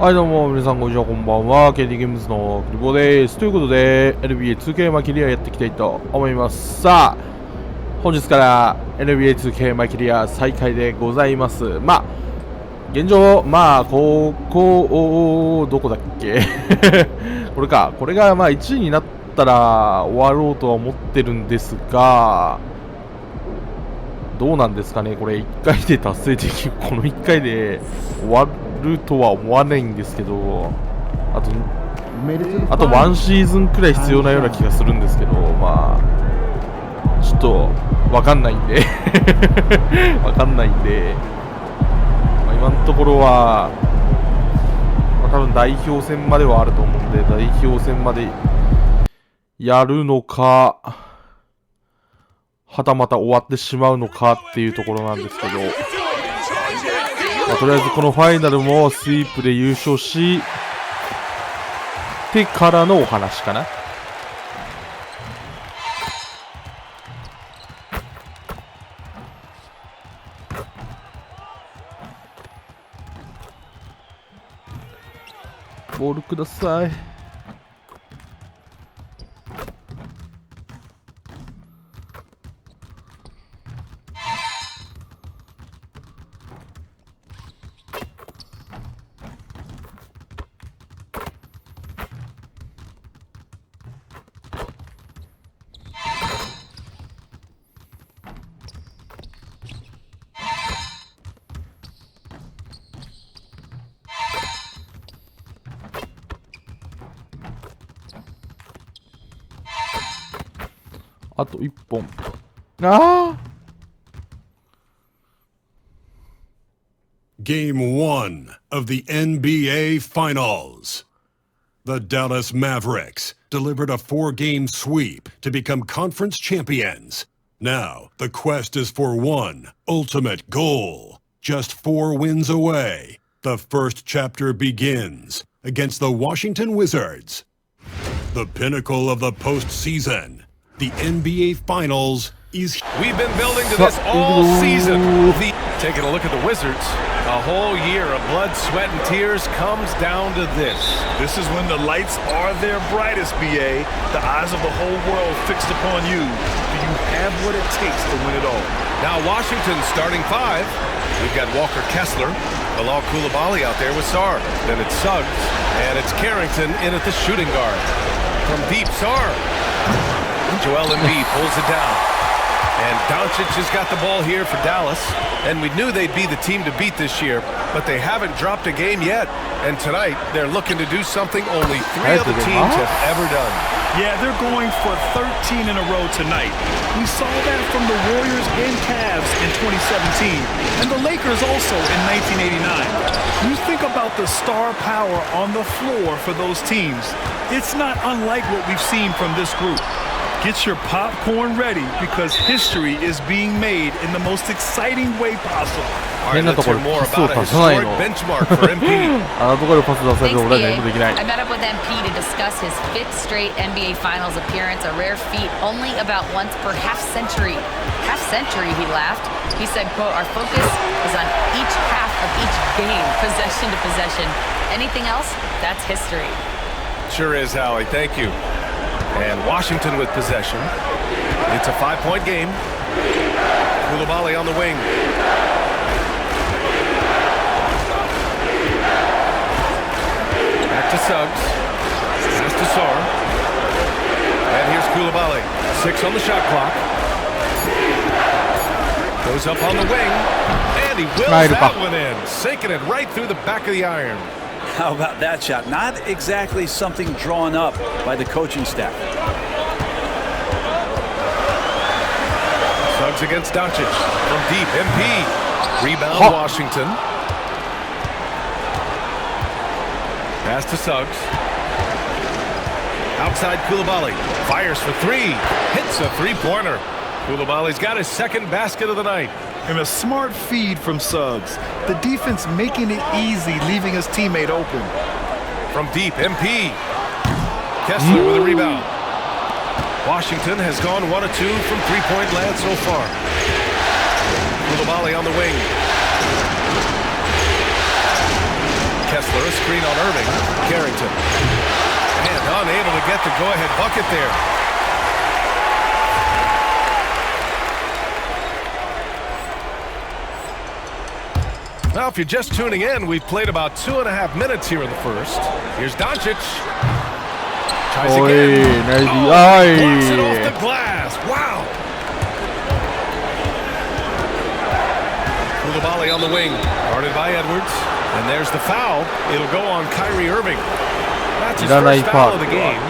はいどうも皆さんこんにちはこんばんは。 KT ゲームズのクリボーです。ということで NBA2K マキリアやっていきたいと思います。さあ本日から NBA2K マキリア再開でございます。現状ここどこだっけこれか。これが1位になったら終わろうとは思ってるんですが、どうなんですかね。これ1回で達成できる、この1回で終わるとは思わないんですけど、あと1シーズンくらい必要なような気がするんですけど、ちょっとわかんないんで今のところは、多分代表戦まではあると思うんで、代表戦までやるのかはたまた終わってしまうのかっていうところなんですけど、とりあえずこのファイナルもスイープで優勝してからのお話かな。ボールください。あと1本。Game 1 of the NBA Finals. The Dallas Mavericks delivered a 4-game sweep to become conference champions. Now, the quest is for one ultimate goal. Just 4 wins away. The first chapter begins against the Washington Wizards. The pinnacle of the postseason. The NBA Finals is... We've been building to this all season. Taking a look at the Wizards. A whole year of blood, sweat, and tears comes down to this. This is when the lights are their brightest, BA. The eyes of the whole world fixed upon you. Do you have what it takes to win it all? Now Washington's starting 5. We've got Walker Kessler, Bilal Coulibaly out there with Sarr. Then it's Suggs, and it's Carrington in at the shooting guard. From deep, Sarr. Joel Embiid pulls it down. And Doncic has got the ball here for Dallas. And we knew they'd be the team to beat this year, but they haven't dropped a game yet. And tonight, they're looking to do something only 3 other teams have ever done. Yeah, they're going for 13 in a row tonight. We saw that from the Warriors and Cavs in 2017, and the Lakers also in 1989. You think about the star power on the floor for those teams. It's not unlike what we've seen from this group. Get your popcorn ready because history is being made in the most exciting way possible. All right, let's hear more about a historic benchmark for MP. Thanks, BA. I met up with MP to discuss his 5th straight NBA Finals appearance, a rare feat only about once per half-century. Half-century, he laughed. He said, quote, our focus is on each half of each game, possession to possession. Anything else, that's history. Sure is, Howie. Thank you. And Washington with possession. It's a 5-point game. Coulibaly on the wing. Back to Suggs. Pass to Sarr. And here's Coulibaly. 6 on the shot clock. Goes up on the wing. And he wills that one in. Sinking it right through the back of the iron. How about that shot? Not exactly something drawn up by the coaching staff. Suggs against Doncic from deep. MP. Rebound Washington. Pass to Suggs. Outside Coulibaly. Fires for 3. Hits a 3-pointer. Coulibaly's got his 2nd basket of the night. And a smart feed from Suggs. The defense making it easy, leaving his teammate open. From deep, MP. Kessler with a rebound. Washington has gone 1 of 2 from 3-point land so far. Coulibaly on the wing. Kessler. A screen on Irving. Carrington. And unable to get the go-ahead bucket there. Now, if you're just tuning in, we've played about 2.5 minutes here in the first. Here's Doncic. Tries again. Blocks it off the glass. Wow. Koulibaly on the wing. Guarded by Edwards. And there's the foul. It'll go on Kyrie Irving. That's his first foul of the game.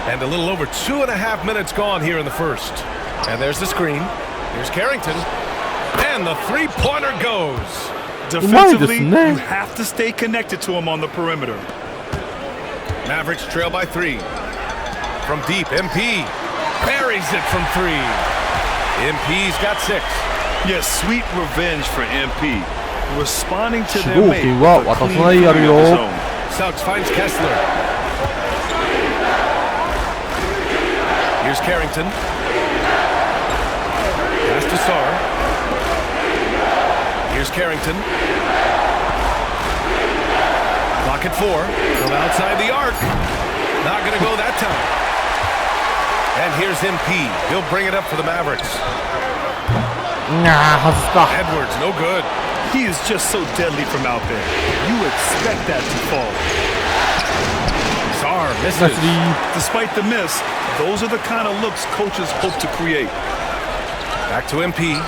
And a little over 2.5 minutes gone here in the first. And there's the screen. Here's Carrington. And the three-pointer goes. Defensively, you have to stay connected to him on the perimeter. Mavericks trail by 3. From deep, MP buries it from 3. MP's got 6. Yes, sweet revenge for MP. Responding to their mate. Suggs finds Kessler. Here's Carrington. Pass to Sarr. Here's Carrington. Clock at 4. From outside the arc. Not going to go that time. And here's MP. He'll bring it up for the Mavericks. Edwards, no good. He is just so deadly from out there. You expect that to fall. Sarr misses. Despite the miss, those are the kind of looks coaches hope to create. Back to MP.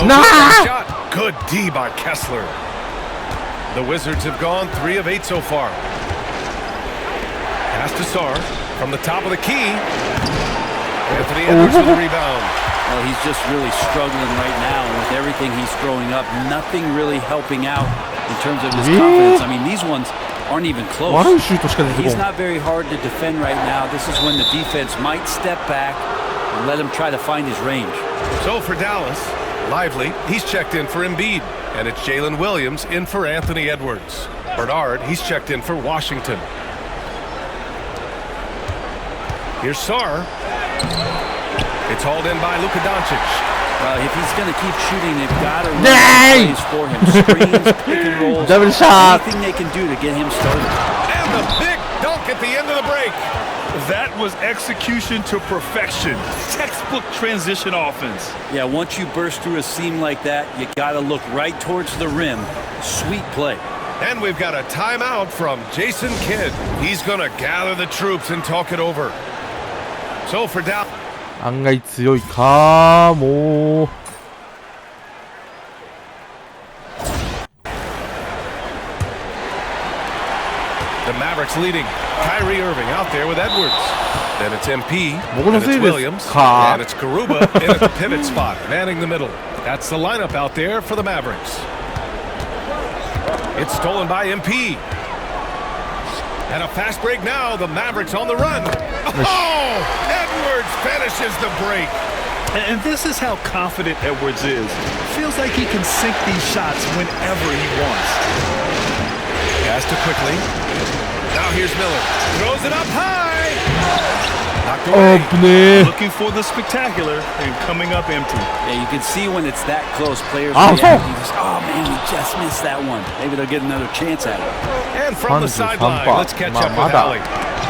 No shot. Good D by Kessler. The Wizards have gone 3 of 8 so far. Pass to Sarr from the top of the key. Anthony Edwards with the rebound. Well, he's just really struggling right now, and with everything he's throwing up, nothing really helping out in terms of his confidence. I mean, these ones aren't even close. He's not very hard to defend right now. This is when the defense might step back and let him try to find his range. So for Dallas, Lively, he's checked in for Embiid. And it's Jalen Williams in for Anthony Edwards. Bernard, he's checked in for Washington. Here's Sarr. It's hauled in by Luka Doncic. Well, if he's going to keep shooting, they've got to run plays for him. Screens, pick and rolls, anything they can do to get him started. And the big dunk at the end of the break. That was execution to perfection. Textbook transition offense. Yeah, once you burst through a seam like that, you got to look right towards the rim. Sweet play. And we've got a timeout from Jason Kidd. He's going to gather the troops and talk it over. So for Dallas. 案外強いかも。 The Mavericks leading. Kyrie Irving out there with Edwards. Then it's MP. And it's Williams. And it's Garuba in at the pivot spot, manning the middle. That's the lineup out there for the Mavericks. It's stolen by MP. And a fast break now. The Mavericks on the run. Oh! Edwards finishes the break. And this is how confident Edwards is. Feels like he can sink these shots whenever he wants. Pass to Quickly. Now here's Miller. Throws it up high. Knocked away. Looking for the spectacular and coming up empty. Yeah, you can see when it's that close, players react. Oh, man, we just missed that one. Maybe they'll get another chance at it. And from the sideline, let's catch up with Allie.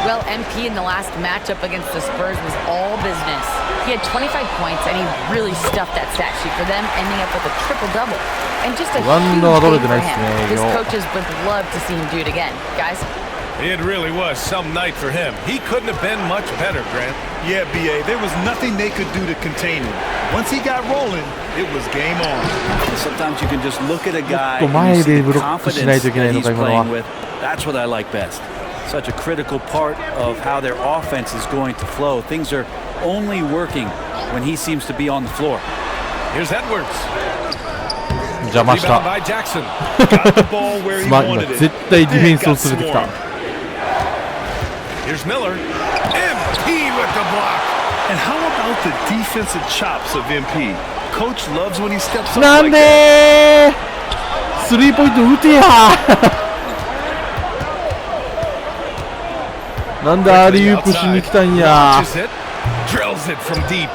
Well, MP in the last matchup against the Spurs was all business. He had 25 points, and he really stuffed that stat sheet for them, ending up with a triple-double. And just a huge game for him. His coaches would love to see him do it again. Guys? It really was some night for him. He couldn't have been much better, Grant. Yeah, B.A., there was nothing they could do to contain him. Once he got rolling, it was game on. Sometimes you can just look at a guy and you see the confidence that he's playing with. That's what I like best. Such a critical part of how their offense is going to flow. Things are only working when he seems to be on the floor. Here's Edwards. 邪魔した。 by Jackson. Got the ball where he wanted it. 絶対ディフェンスを続けてきた。 Here's Miller. MP with the block. And how about the defensive chops of MP? Coach loves when he steps up なん like で that. スリーポイント打てやなんでアリウープしに来たんや。Drills it from deep.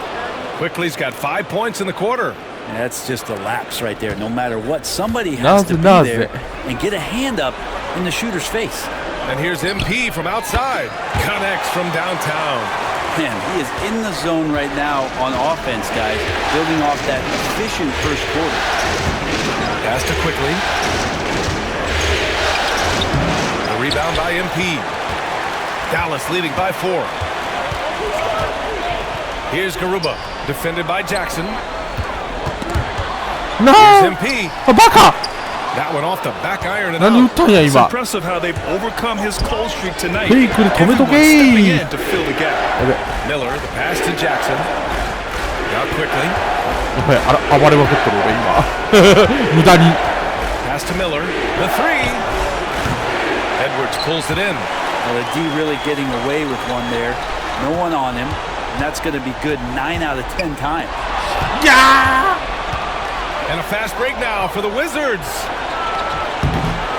Quickly's got 5 points in the quarter. And that's just a lapse right there. No matter what, somebody has to be there and get a hand up in the shooter's face. And here's MP from outside. Connects from downtown. Man, he is in the zone right now on offense, guys, building off that efficient first quarter. Pass to Quickly. The rebound by MP. Dallas leading by 4. Here's Garuba, defended by Jackson. No! Here's MP. バカ That one off the back iron and 何打 out. ったんや It's 今 impressive how they've overcome his cold streak tonight. フェイクで止めとけ Everyone's stepping in to fill the gap. やべ Miller, the pass to Jackson. Now Quickly. やばい暴れまくってる俺今無駄に Pass to Miller. The 3. Edwards pulls it in. Well, the D really getting away with one there. No one on him. And that's going to be good 9 out of 10 times. And a fast break now for the Wizards.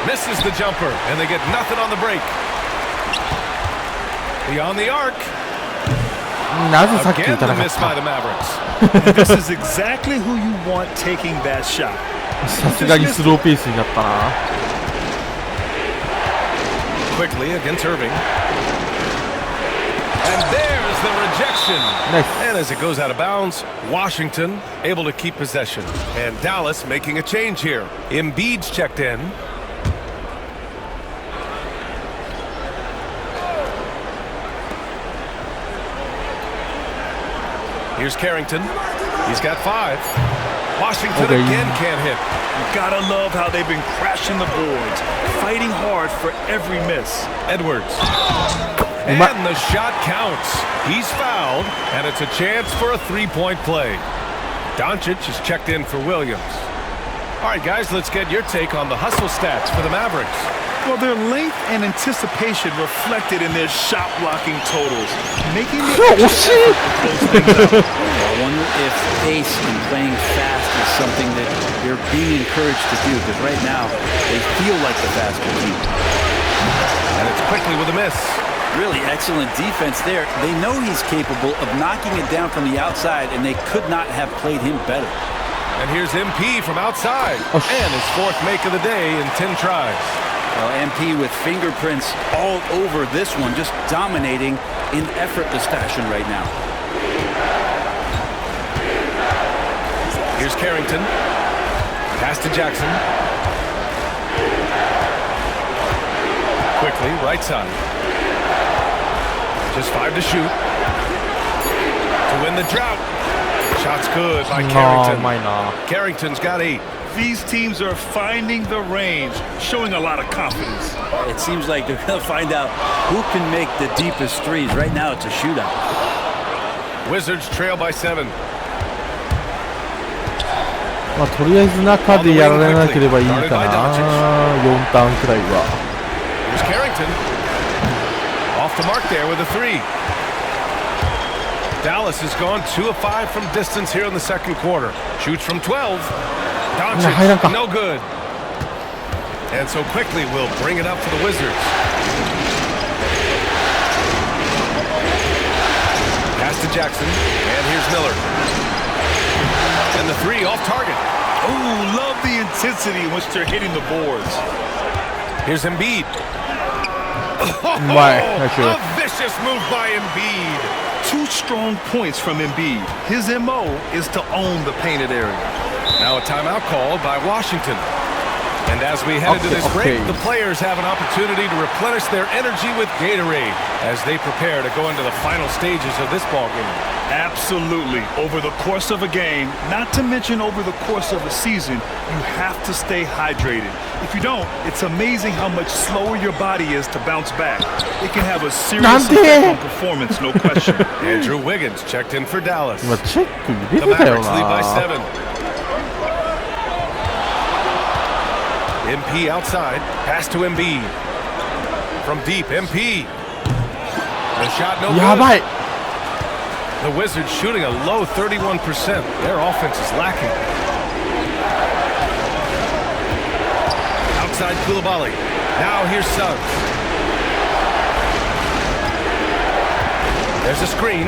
Misses the jumper, and they get nothing on the break. Beyond the arc. なぜさっき打 Again た the なかっ miss by た the Mavericks. This is exactly who you want taking that shot. さすがにスローペースになったな Quickly against Irving. And there's the rejection. Nice. And as it goes out of bounds, Washington able to keep possession. And Dallas making a change here. Embiid's checked in. Here's Carrington. He's got 5. Washington Okay. again can't hit. You gotta love how they've been crashing the boards, fighting hard for every miss. Edwards. And the shot counts. He's fouled, and it's a chance for a three-point play. Doncic is checked in for Williams. All right, guys, let's get your take on the hustle stats for the Mavericks. Well, their length and anticipation reflected in their shot blocking totals, making the extra effort to close things out. I wonder if pace and playing fast is something that they're being encouraged to do, because right now they feel like the faster team. And it's Quickly with a miss. Really excellent defense there. They know he's capable of knocking it down from the outside, and they could not have played him better. And here's MP from outside. And his 4th make of the day in 10 tries. Well, MP with fingerprints all over this one, just dominating in effortless fashion right now. Here's Carrington. Pass to Jackson. Quickly, right side. Just 5 to shoot. To win the drought. Shot's good by Carrington. うまいな Carrington's got 8. These teams are finding the range, showing a lot of confidence. It seems like they're going to find out who can make the deepest threes. Right now, it's a shootout. Wizards trail by 7. まあとりあえず中でやられなければいいかな4ターンくらいは Here's Carrington. Off the mark there with a 3. Dallas has gone 2 of 5 from distance here in the second quarter. Shoots from 12. Doncic, no good. And so Quickly will bring it up for the Wizards. Pass to Jackson, and here's Miller. And the 3 off target. Oh, love the intensity in which they're hitting the boards. Here's Embiid. Actually. A vicious move by Embiid. 2 strong points from Embiid. His MO is to own the painted area. Now a timeout called by Washington. And as we head into this break, the players have an opportunity to replenish their energy with Gatorade as they prepare to go into the final stages of this ballgame. Absolutely. Over the course of a game, not to mention over the course of a season, you have to stay hydrated. If you don't, it's amazing how much slower your body is to bounce back. It can have a serious effect on performance, no question. Andrew Wiggins checked in for Dallas. 今チェック入れて The たよ Mavericks lead by な 7. MP outside. Pass to Embiid. From deep, MP. The shot no やば good. い The Wizards shooting a low 31%. Their offense is lacking. Outside Koulibaly. Now here's Suggs. There's a screen.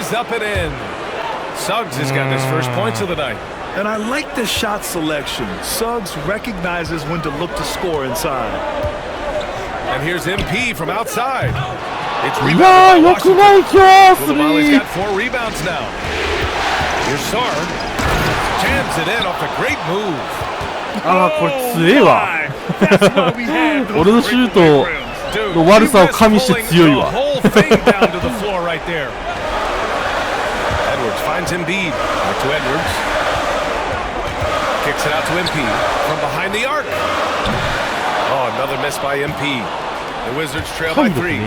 is up and in. Suggs has got his first points of the night. And I like the shot selection. Suggs recognizes when to look to score inside. And here's MP from outside. It's rebounded by Washington. Koulibaly's got 4 rebounds now. Here's Sarr. Jams it in off the great move. これ強いわ。俺のシュートの悪さを加味して強いわ。Edwards finds Embiid. Back to Edwards. Kicks it out to MP from behind the arc. Oh, another miss by MP. The Wizards trail by 3.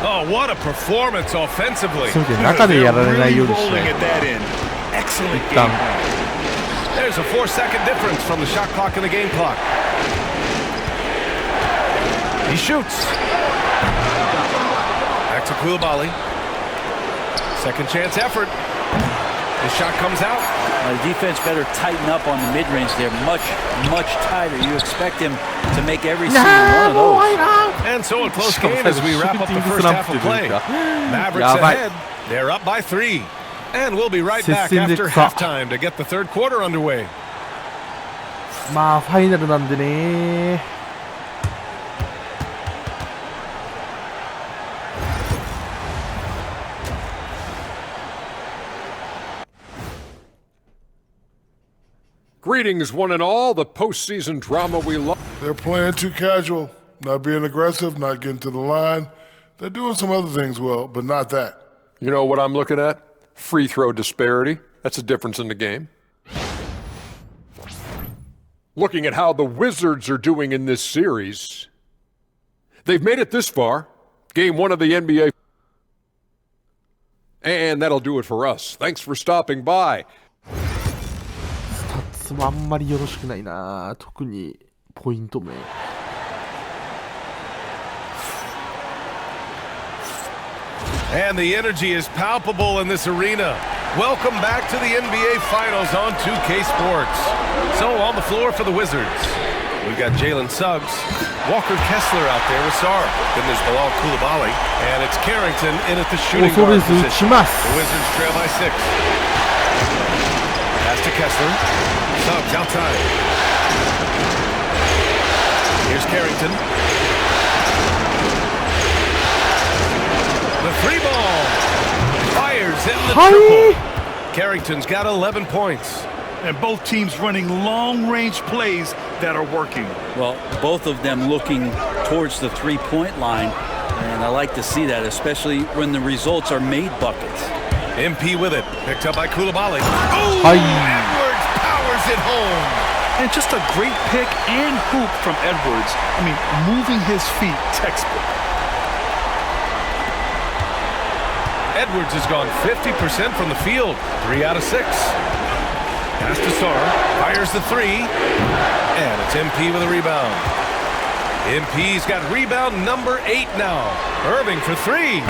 Oh, what a performance offensively. 中でやられないようにしない。Excellent 一旦 There's a 4-second difference from the shot clock and the game clock. He shoots. Back to Koulibaly. Second chance effort. The shot comes out. The defense better tighten up on the mid-range there. Much tighter. You expect him to make every single one of those. And so a close game as we wrap up the first half of play. Mavericks ahead. They're up by 3. And we'll be right back after halftime to get the third quarter underway. まあファイナルなんでね。Greetings, one and all. The postseason drama we love. They're playing too casual, not being aggressive, not getting to the line. They're doing some other things well, but not that. You know what I'm looking at? Free throw disparity. That's a difference in the game. Looking at how the Wizards are doing in this series. They've made it this far. Game 1 of the NBA. And that'll do it for us. Thanks for stopping by. スタッツもあんまりよろしくないな。特にポイント名。And the energy is palpable in this arena. Welcome back to the NBA Finals on 2K Sports. So on the floor for the Wizards, we've got Jalen Suggs, Walker Kessler out there with Sarr. Then there's Bilal Koulibaly, and it's Carrington in at the shooting guard position. The Wizards trail by 6. Pass to Kessler. Suggs outside. Here's Carrington. The 3 ball fires in the triple. Carrington's got 11 points. And both teams running long-range plays that are working. Well, both of them looking towards the three-point line, and I like to see that, especially when the results are made buckets. MP with it, picked up by Koulibaly. Oh, Edwards powers it home. And just a great pick and hoop from Edwards. I mean, moving his feet, textbook. Edwards has gone 50% from the field, 3 out of 6. Pass to Sarr, fires the 3, and it's MP with a rebound. MP's got rebound number 8 now. Irving for 3.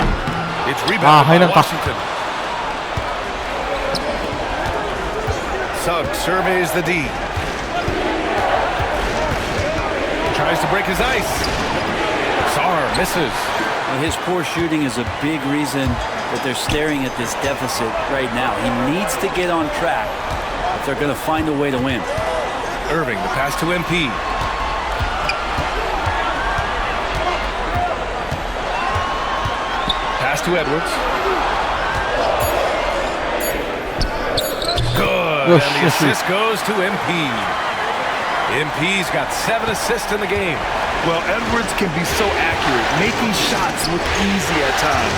It's rebounded by Washington. Suggs surveys the D. Tries to break his ice. Sarr misses. Well, his poor shooting is a big reason that they're staring at this deficit right now. He needs to get on track if they're going to find a way to win. Irving, the pass to MP. Pass to Edwards. Good. And the assist goes to MP. MP's got 7 assists in the game. Well, Edwards can be so accurate, making shots look easy at times.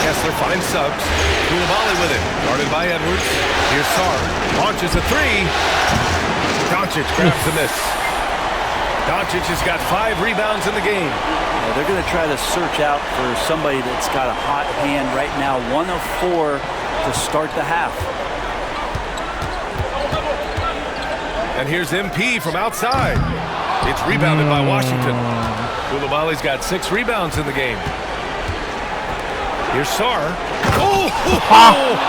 Kessler finds Suggs. Koulibaly with it. Guarded by Edwards. Here's Sarr. Launches a 3. Doncic grabs the miss. Doncic has got 5 rebounds in the game. Well, they're going to try to search out for somebody that's got a hot hand right now. 1 of 4 to start the half. And here's MP from outside. It's rebounded by Washington. Koulibaly's got 6 rebounds in the game. Here's Sar. Oh,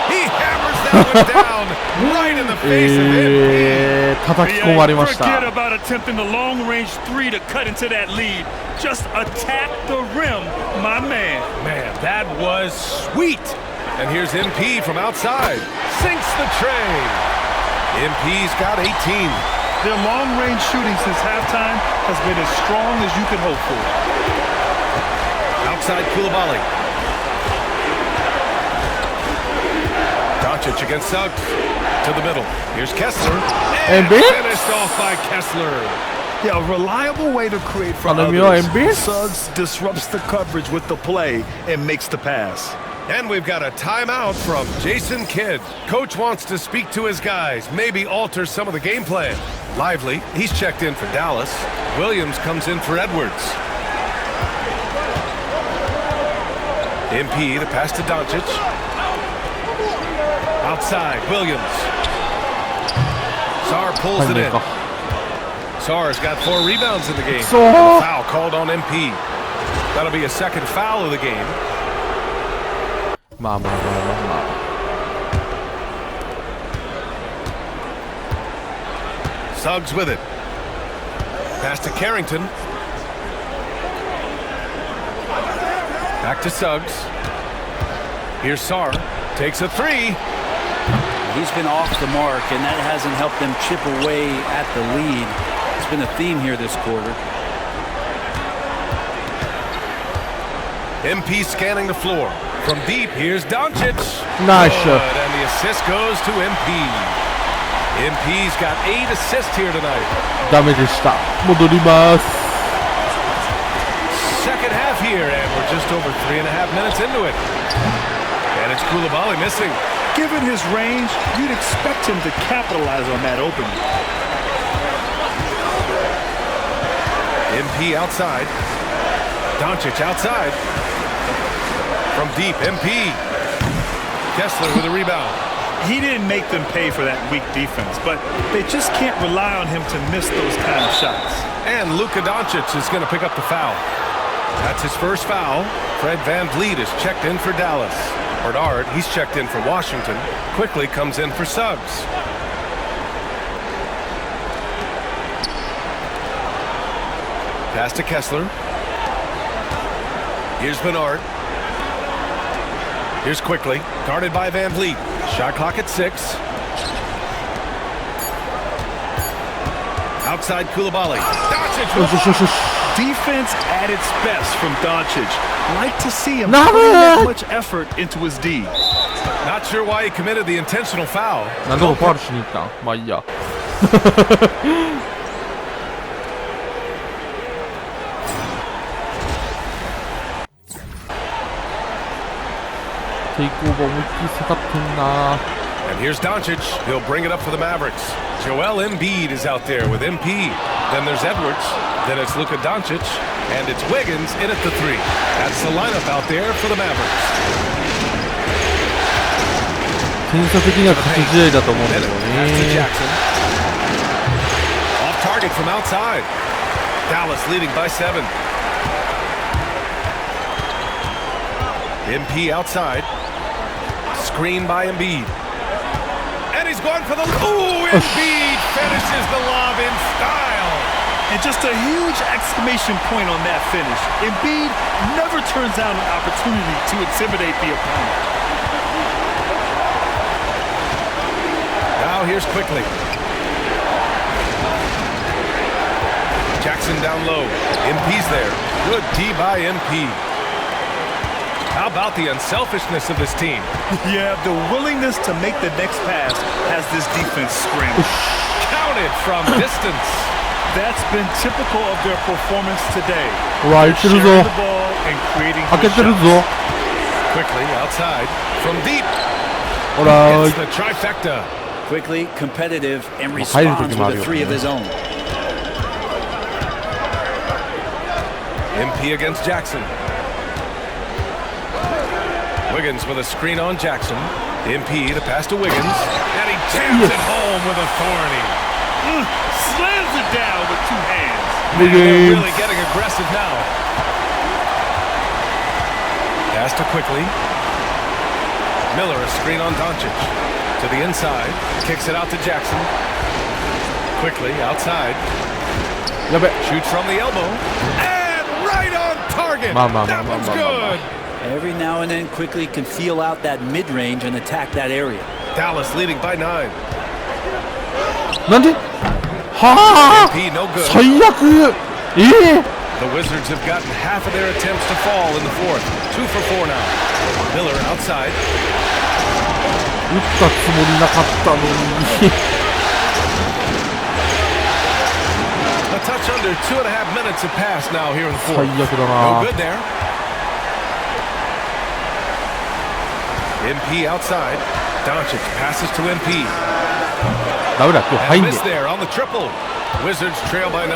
he hammers that one down right in the face of MP. 叩き込まれました。 Forget about attempting the long-range three to cut into that lead. Just attack the rim, my man. Man, that was sweet. And here's MP from outside. Sinks the tray. MP's got 18. Their long-range shooting since halftime has been as strong as you could hope for. Outside Koulibaly. Doncic against Suggs. To the middle. Here's Kessler. And finished off by Kessler. Yeah, a reliable way to create for others. Suggs disrupts the coverage with the play and makes the pass. And we've got a timeout from Jason Kidd. Coach wants to speak to his guys, maybe alter some of the game plan. Lively, he's checked in for Dallas. Williams comes in for Edwards. MP, the pass to Doncic. Outside, Williams. Sar pulls it in. Sar's got 4 rebounds in the game. Foul called on MP. That'll be a second foul of the game. Suggs with it. Pass to Carrington. Back to Suggs. Here's Sar. Takes a 3. He's been off the mark, and that hasn't helped them chip away at the lead. It's been a theme here this quarter. MP scanning the floor. From deep, here's Doncic. Nice. Good, and the assist goes to MP. MP's got 8 assists here tonight. ダメでした。戻ります。 Second half here, and we're just over 3.5 minutes into it. And it's Koulibaly missing. Given his range, you'd expect him to capitalize on that opening. MP outside. Doncic outside. From deep, MP. Kessler with a rebound. He didn't make them pay for that weak defense, but they just can't rely on him to miss those kind of shots. And Luka Doncic is going to pick up the foul. That's his first foul. Fred VanVleet is checked in for Dallas. Bernard, he's checked in for Washington. Quickly comes in for Suggs. Pass to Kessler. Here's Bernard. Here's Quickly, guarded by VanVleet. Shot clock at 6. Outside Koulibaly. Doncic. Defense at its best from Doncic. Like to see him putting that much effort into his D. Not sure why he committed the intentional foul. なんでもファウルしに行ったん？まあいいや。テイクオーバー思いっきり下がってんな。 And here's Doncic. He'll bring it up for the Mavericks. Joel Embiid is out there with MP. Then there's Edwards. Then it's Luka Doncic. And it's Wiggins in at the 3. That's the lineup out there for the Mavericks. 点差的には勝ち試合だと思うんだけどね。 Off target from outside. Dallas leading by 7. MP outside. Screen by Embiid. And he's going for the... Ooh, Embiid finishes the lob in style. And just a huge exclamation point on that finish. Embiid never turns down an opportunity to intimidate the opponent. Now here's Quickly. Jackson down low. MP's there. Good D by MP. How about the unselfishness of this team? Yeah, the willingness to make the next pass has this defense screaming. Counted from distance. That's been typical of their performance today. Right, sharing the ball and creating good shots. Quickly outside from deep. Alright. It's the trifecta. Quickly, competitive, and responds with a 3 of his own. MP against Jackson. Wiggins with a screen on Jackson. MP, the pass to Wiggins. And he jams it home with authority. Slams it down with 2 hands. They're really getting aggressive now. Pass to Quickly. Miller, a screen on Doncic. To the inside. Kicks it out to Jackson. Quickly, outside. Shoots from the elbow. And right on target. That one's good. Every now and then, quickly can feel out that mid-range and attack that area. Dallas leading by 9. なんでは MP no good. 最悪 The Wizards have gotten half of their attempts to fall in the fourth. 2 for 4 now. Miller outside. 打ったつもりなかったのに A touch under 2.5 minutes have passed now here in the 最 fourth. 悪だな No good there. MP outside. Doncic passes to MP. ダメだ今日入 And んね miss there on the triple. Wizards trail by 9.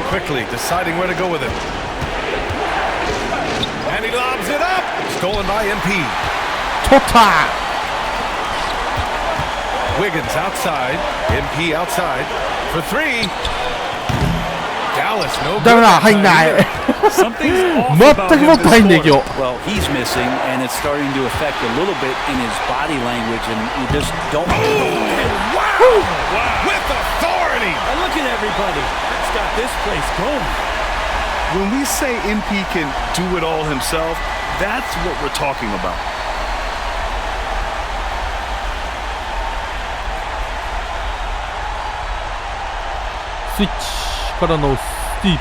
Quickly deciding where to go with it. And he lobs it up. Stolen by MP. 取った Wiggins outside. MP outside. For 3. Dallas no good. ダメだ入んない Something's off 全 about く him もっと this 入んねえ quarter. 今日 Well, he's missing, and it's starting to affect a little bit in his body language, and you just don't. Wow! With authority. And look at everybody. It's got this place going. When we say MP can do it all himself, that's what we're talking about. スイッチからのスティール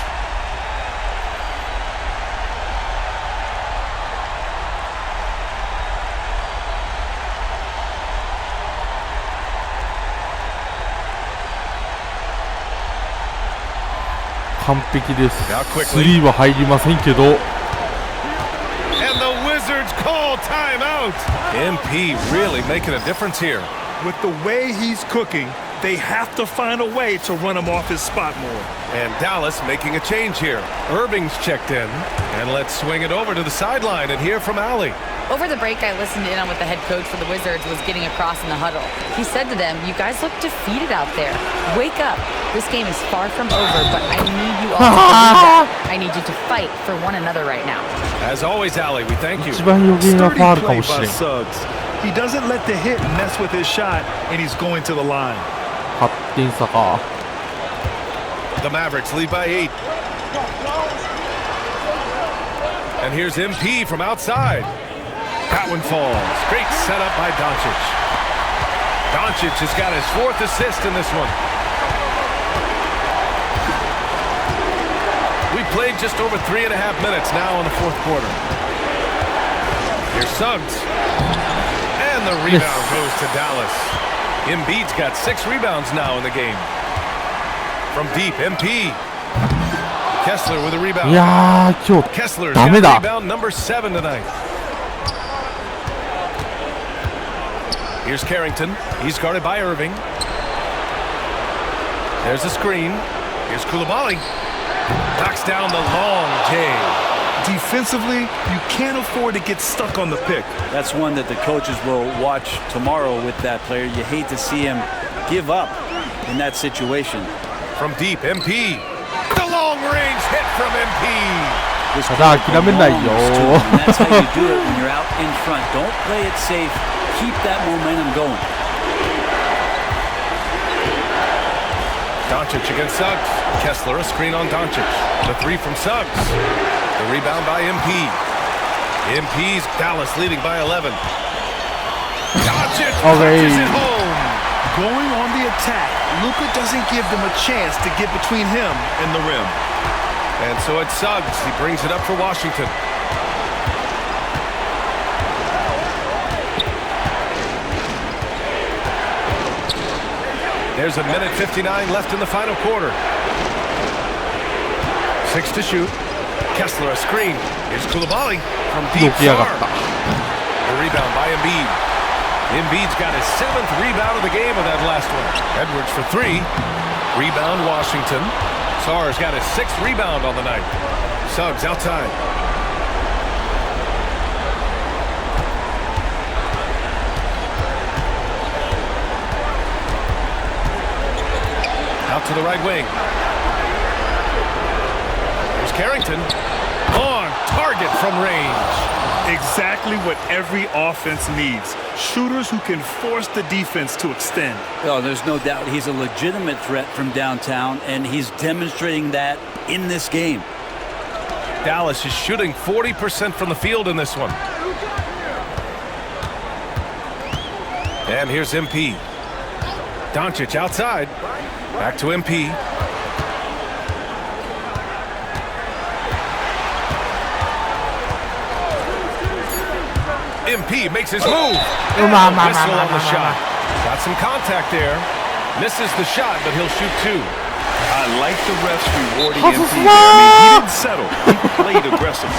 完璧です Now quickly. スリーは入りませんけど And the Wizards call timeout. MP really making a difference here. With the way he's cooking, they have to find a way to run him off his spot more. And Dallas making a change here. Irving's checked in. And let's swing it over to the sideline and hear from Allie. Over the break, I listened in on what the head coach for the Wizards was getting across in the huddle. He said to them, "You guys look defeated out there. Wake up. This game is far from over, but I need you all to believe that. I need you to fight for one another right now." As always, Allie, we thank you. 一番余計なフ Sturdy ァールか play もし by れん Suggs. He doesn't let the hit mess with his shot, and he's going to the line. 8点差か The Mavericks lead by 8. And here's MP from outside. That one falls. Great setup by Doncic. Doncic has got his 4th assist in this one. We played just over 3.5 minutes now in the fourth quarter. Here's Suggs. And the rebound goes to Dallas. Embiid's got 6 rebounds now in the game. From deep, MP. Kessler with a い rebound. やー今日 Kessler's ダ got メだ rebound number 7 tonight. Here's Carrington. He's guarded by Irving. There's a screen. Here's Coulibaly. Knocks down the long J. Defensively, you can't afford to get stuck on the pick. That's one that the coaches will watch tomorrow with that player. You hate to see him give up in that situation. From deep, MP. The long range hit from MP. This ただ諦めないよ belongs to him, and that's how you do it when you're out in front. Don't play it safe. Keep that momentum going. Doncic against Suggs. Kessler, a screen on Doncic. The 3 from Suggs. The rebound by MP. MP's Dallas leading by 11. Doncic punches it home. Going on the attack, Luka doesn't give them a chance to get between him and the rim. And so it's Suggs. He brings it up for Washington. There's a minute 59 left in the final quarter. 6 to shoot. Kessler a screen. Here's Coulibaly from deep. よくやがった The rebound by Embiid. Embiid's got his 7th rebound of the game with that last one. Edwards for 3. Rebound Washington. Sarr's got his 6th rebound on the night. Suggs outside. Out to the right wing. There's Carrington. Long target from range. Exactly what every offense needs. Shooters who can force the defense to extend. Oh, there's no doubt he's a legitimate threat from downtown, and he's demonstrating that in this game. Dallas is shooting 40% from the field in this one. And here's MP. Doncic outside. Back to MP. MP makes his move. Whistle on the shot. Got some contact there. Misses the shot, but he'll shoot two. I like the refs rewarding MP there. I mean, he didn't settle. He played aggressively.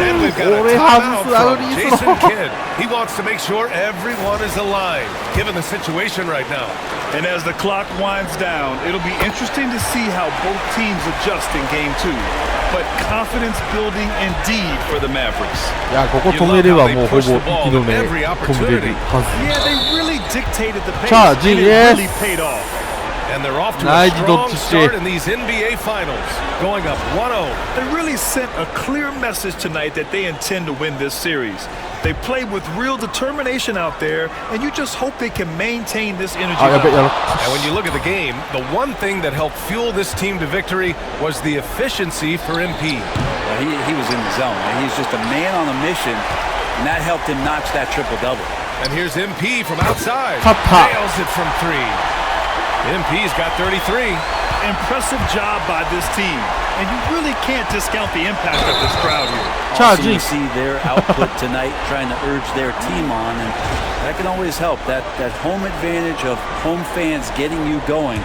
And we've got a timeout from Jason Kidd. He wants to make sure everyone is aligned, given the situation right now. And as the clock winds down, it'll be interesting to see how both teams adjust in game two. But confidence building indeed for the Mavericks. いや、ここ止めればもうほぼ息の根止めれるはず。 Yeah, they really dictated the pace. 자, And it yes. really paid off. And they're off to a strong start in these NBA Finals, going up 1-0. They really sent a clear message tonight that they intend to win this series. They played with real determination out there, and you just hope they can maintain this energy. And when you look at the game, the one thing that helped fuel this team to victory was the efficiency for MP. He was in the zone. He's just a man on a mission, and that helped him notch that triple-double. And here's MP from outside. Nails it from three. MP's got 33. Impressive job by this team. And you really can't discount the impact of this crowd here. Also, you see their output tonight, trying to urge their team on, and that can always help. That home advantage of home fans getting you going,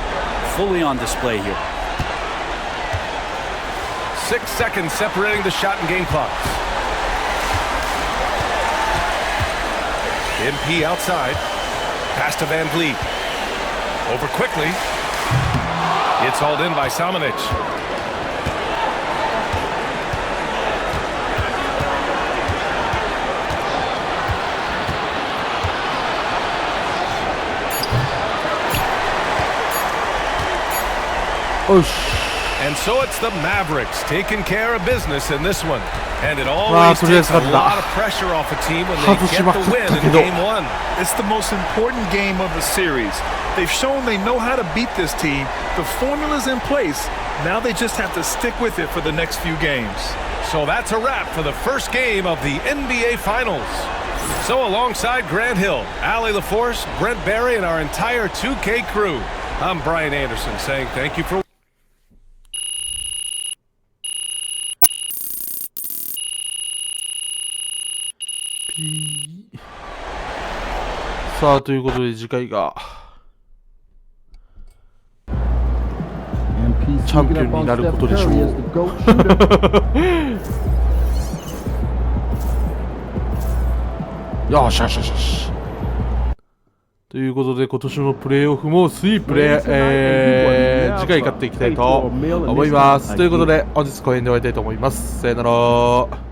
fully on display here. 6 seconds separating the shot and game clocks. MP outside. Pass to Van Vliet. Over quickly. It's hauled in by Samanic. And so it's the Mavericks taking care of business in this one. And it always takes a lot of pressure off a team when they get the win in game one. It's the most important game of the series. They've shown they know how to beat this team. The formula's in place. Now they just have to stick with it for the next few games. So that's a wrap for the first game of the NBA Finals. So alongside Grant Hill, Allie LaForce, Brent Barry, and our entire 2K crew, I'm Brian Anderson saying thank you forさあ、ということで次回がチャンピオンになることでしょう。よしよしよしよし。ということで今年のプレーオフもスイープで、次回勝っていきたいと思います。ということで本日公演で終わりたいと思います。さよなら。